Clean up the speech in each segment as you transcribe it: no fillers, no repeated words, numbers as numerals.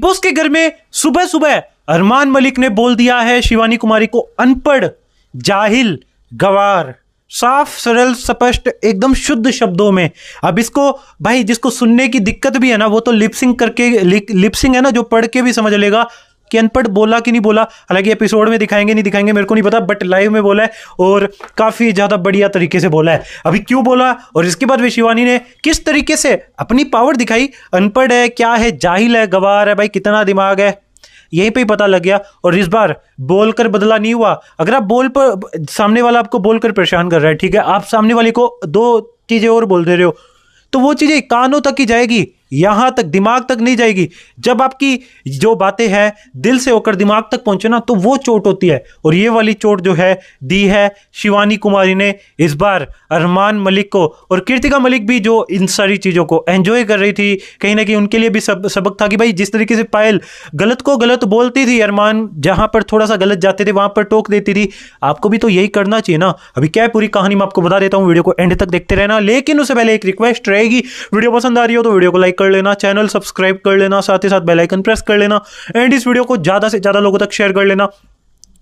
Boss के घर में सुबह सुबह अरमान मलिक ने बोल दिया है शिवानी कुमारी को अनपढ़, जाहिल, गवार। साफ सरल स्पष्ट एकदम शुद्ध शब्दों में। अब इसको भाई जिसको सुनने की दिक्कत भी है ना, वो तो लिपसिंग करके, लिपसिंग है ना, जो पढ़ के भी समझ लेगा कि अनपढ़ बोला कि नहीं बोला। हालांकि एपिसोड में दिखाएंगे नहीं दिखाएंगे मेरे को नहीं पता, बट लाइव में बोला है और काफी ज्यादा बढ़िया तरीके से बोला है। अभी क्यों बोला और इसके बाद भी शिवानी ने किस तरीके से अपनी पावर दिखाई। अनपढ़ है, क्या है, जाहिल है, गवार है, भाई कितना दिमाग है, यहीं पे ही पता लग गया। और इस बार बोलकर बदला नहीं हुआ। अगर आप बोल पर, सामने वाला आपको बोलकर परेशान कर रहा है, ठीक है, आप सामने वाले को दो चीजें और बोल दे रहे हो, तो वो चीजें कानों तक ही जाएगी, यहां तक दिमाग तक नहीं जाएगी। जब आपकी जो बातें हैं दिल से होकर दिमाग तक पहुंचे ना, तो वो चोट होती है। और ये वाली चोट जो है दी है शिवानी कुमारी ने इस बार अरमान मलिक को। और कृतिका मलिक भी जो इन सारी चीजों को एंजॉय कर रही थी, कहीं ना कहीं उनके लिए भी सबक था कि भाई जिस तरीके से पायल गलत को गलत बोलती थी, अरमान जहां पर थोड़ा सा गलत जाते थे वहां पर टोक देती थी, आपको भी तो यही करना चाहिए ना। अभी क्या है पूरी कहानी मैं आपको बता देता हूं, वीडियो को एंड तक देखते रहना। लेकिन उससे पहले एक रिक्वेस्ट रहेगी, वीडियो पसंद आ रही हो तो वीडियो को लाइक कर लेना, चैनल सब्सक्राइब कर लेना, साथ ही साथ बेल आइकन प्रेस कर लेना एंड इस वीडियो को ज्यादा से ज्यादा लोगों तक शेयर कर लेना।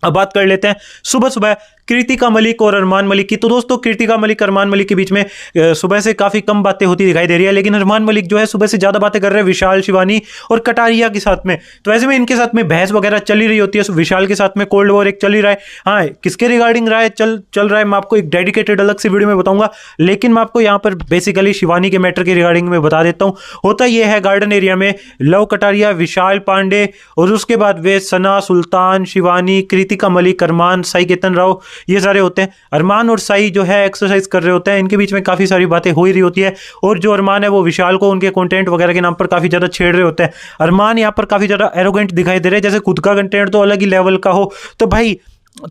अब बात कर लेते हैं सुबह सुबह कृतिका मलिक और अरमान मलिक की। तो दोस्तों कृतिका मलिक अरमान मलिक के बीच में सुबह से काफी कम बातें होती दिखाई दे रही है, लेकिन अरमान मलिक जो है सुबह से ज्यादा बातें कर रहे हैं विशाल, शिवानी और कटारिया के साथ में। तो ऐसे में इनके साथ में बहस वगैरह चल ही रही होती है। विशाल के साथ में कोल्ड वॉर एक चल ही रहा है। हाँ, किसके रिगार्डिंग रहा है चल रहा है मैं आपको एक डेडिकेटेड अलग से वीडियो में बताऊंगा, लेकिन मैं आपको यहाँ पर बेसिकली शिवानी के मैटर के रिगार्डिंग में बता देता हूँ। होता यह है गार्डन एरिया में लव कटारिया, विशाल पांडे और उसके बाद वे सना, सुल्तान, शिवानी, कृतिका मलिक, अरमान, साई केतन राव, ये सारे होते हैं। अरमान और साई जो है एक्सरसाइज कर रहे होते हैं, इनके बीच में काफी सारी बातें हो ही रही होती है। और जो अरमान है वो विशाल को उनके कंटेंट वगैरह के नाम पर काफी ज्यादा छेड़ रहे होते हैं। अरमान यहाँ पर काफी ज्यादा एरोगेंट दिखाई दे रहे हैं, जैसे खुद का कंटेंट तो अलग ही लेवल का हो। तो भाई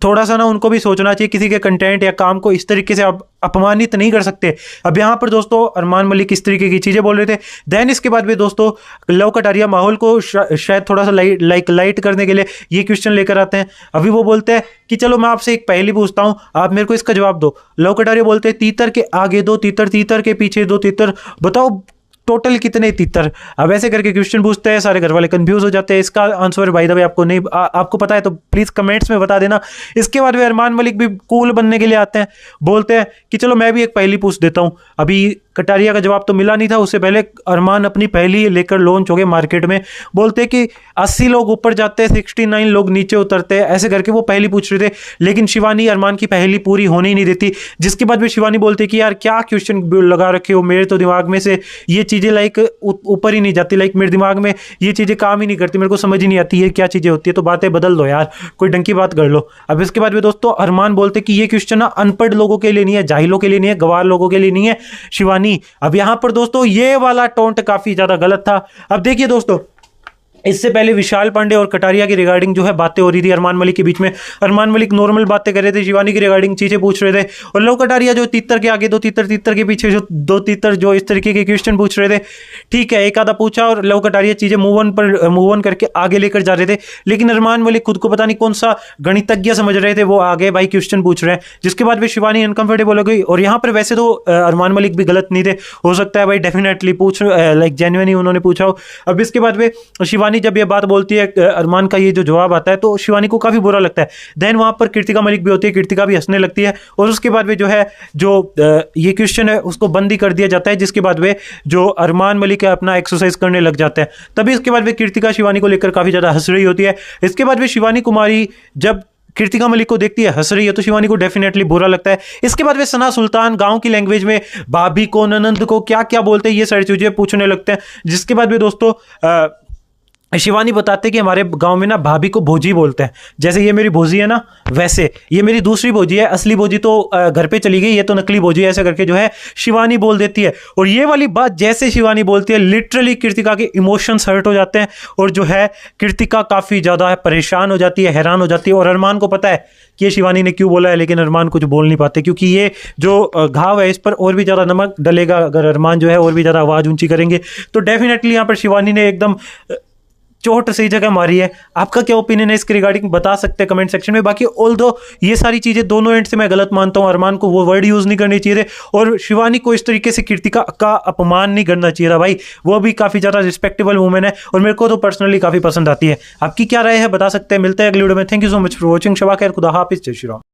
थोड़ा सा ना उनको भी सोचना चाहिए, किसी के कंटेंट या काम को इस तरीके से आप अपमानित नहीं कर सकते। अब यहाँ पर दोस्तों अरमान मलिक इस तरीके की चीजें बोल रहे थे। देन इसके बाद भी दोस्तों लव कटारिया माहौल को शायद थोड़ा सा लाइट करने के लिए ये क्वेश्चन लेकर आते हैं। अभी वो बोलते हैं कि चलो मैं आपसे एक पहेली पूछता हूं, आप मेरे को इसका जवाब दो। लव कटारिया बोलते हैं तीतर के आगे दो तीतर, तीतर के पीछे दो तीतर, बताओ टोटल कितने तीतर। अब ऐसे करके क्वेश्चन पूछते हैं, सारे घर वाले कंफ्यूज हो जाते हैं। इसका आंसर बाय द वे आपको नहीं आपको पता है तो प्लीज कमेंट्स में बता देना। इसके बाद वे अरमान मलिक भी कूल बनने के लिए आते हैं, बोलते हैं कि चलो मैं भी एक पहेली पूछ देता हूं। अभी कटारिया का जवाब तो मिला नहीं था, उससे पहले अरमान अपनी पहेली लेकर लॉन्च हो गए मार्केट में। बोलते कि 80 लोग ऊपर जाते हैं, 69 लोग नीचे उतरते हैं, ऐसे करके वो पहेली पूछ रहे थे। लेकिन शिवानी अरमान की पहेली पूरी होने ही नहीं देती, जिसके बाद भी शिवानी बोलती कि यार क्या क्वेश्चन लगा रखे हो, मेरे तो दिमाग में से ये चीजें लाइक ऊपर ही नहीं जाती, लाइक मेरे दिमाग में ये चीजें काम ही नहीं करती, मेरे को समझ ही नहीं आती है क्या चीजें होती है, तो बातें बदल दो यार, कोई ढंग की बात कर लो। अब इसके बाद भी दोस्तों अरमान बोलते कि ये क्वेश्चन ना अनपढ़ लोगों के लिए नहीं है, जाहिलों के लिए नहीं है, गवार लोगों के लिए नहीं है शिवानी। अब यहां पर दोस्तों ये वाला टोंट काफी ज्यादा गलत था। अब देखिए दोस्तों, इससे पहले विशाल पांडे और कटारिया की रिगार्डिंग जो है बातें हो रही थी अरमान मलिक के बीच में। अरमान मलिक नॉर्मल बातें कर रहे थे, शिवानी की रिगार्डिंग चीजें पूछ रहे थे, और लव कटारिया जो तीतर के आगे दो तीतर, तीतर के पीछे जो दो तीतर, जो इस तरीके के क्वेश्चन पूछ रहे थे। ठीक है, एक आधा पूछा और लव कटारिया चीजें मूव ऑन करके आगे लेकर जा रहे थे। लेकिन अरमान मलिक खुद को पता नहीं कौन सा गणितज्ञ समझ रहे थे, वो आगे भाई क्वेश्चन पूछ रहे हैं, जिसके बाद भी शिवानी अनकंफर्टेबल हो गई। और यहाँ पर वैसे तो अरमान मलिक भी गलत नहीं थे, हो सकता है भाई डेफिनेटली पूछ लाइक जेन्युइनली उन्होंने पूछा हो। अब इसके बाद में शिवानी जब ये बात बोलती है अरमान का ये जो जवाब आता है तो शिवानी को काफी बुरा लगता है। देन वहां पर कृतिका मलिक भी होती है, कृतिका भी हंसने लगती है। और उसके बाद में जो है जो ये क्वेश्चन है उसको बंद ही कर दिया जाता है, जिसके बाद वे जो अरमान मलिक है अपना एक्सरसाइज करने लग जाते हैं। तभी इसके बाद वे कृतिका शिवानी को लेकर काफी ज्यादा हंस रही होती है। इसके बाद वे शिवानी कुमारी जब कृतिका मलिक को देखती है हंस रही है तो शिवानी को डेफिनेटली बुरा लगता है। इसके बाद वे सना, सुल्तान, गांव की लैंग्वेज में भाभी को, ननंद को क्या क्या बोलते हैं ये सारी चीजें पूछने लगते हैं। जिसके बाद भी दोस्तों शिवानी बताते कि हमारे गांव में ना भाभी को भोजी बोलते हैं, जैसे ये मेरी भोजी है ना वैसे ये मेरी दूसरी भोजी है, असली भोजी तो घर पे चली गई, ये तो नकली भोजी है, ऐसे करके जो है शिवानी बोल देती है। और ये वाली बात जैसे शिवानी बोलती है लिटरली कृतिका के इमोशंस हर्ट हो जाते हैं और जो है कृतिका काफी ज्यादा परेशान हो जाती है, हैरान हो जाती है। और अरमान को पता है कि ये शिवानी ने क्यों बोला है, लेकिन अरमान कुछ बोल नहीं पाते क्योंकि ये जो घाव है इस पर और भी ज्यादा नमक डलेगा अगर अरमान जो है और भी ज्यादा आवाज ऊंची करेंगे। तो डेफिनेटली यहाँ पर शिवानी ने एकदम चोट सही जगह मारी है। आपका क्या ओपिनियन है इसके रिगार्डिंग बता सकते हैं कमेंट सेक्शन में। बाकी ऑल्दो ये सारी चीजें दोनों एंड से मैं गलत मानता हूँ, अरमान को वो वर्ड यूज नहीं करनी चाहिए थे और शिवानी को इस तरीके से कृतिका का अपमान नहीं करना चाहिए था भाई। वो भी काफी ज्यादा रिस्पेक्टेबल वुमेन है और मेरे को तो पर्सनली काफी पसंद आती है। आपकी क्या राय है बता सकते हैं। मिलते हैं अगली वीडियो में। Thank you so much for watching. शबा खैर, खुदा हाफिज, जय श्री राम।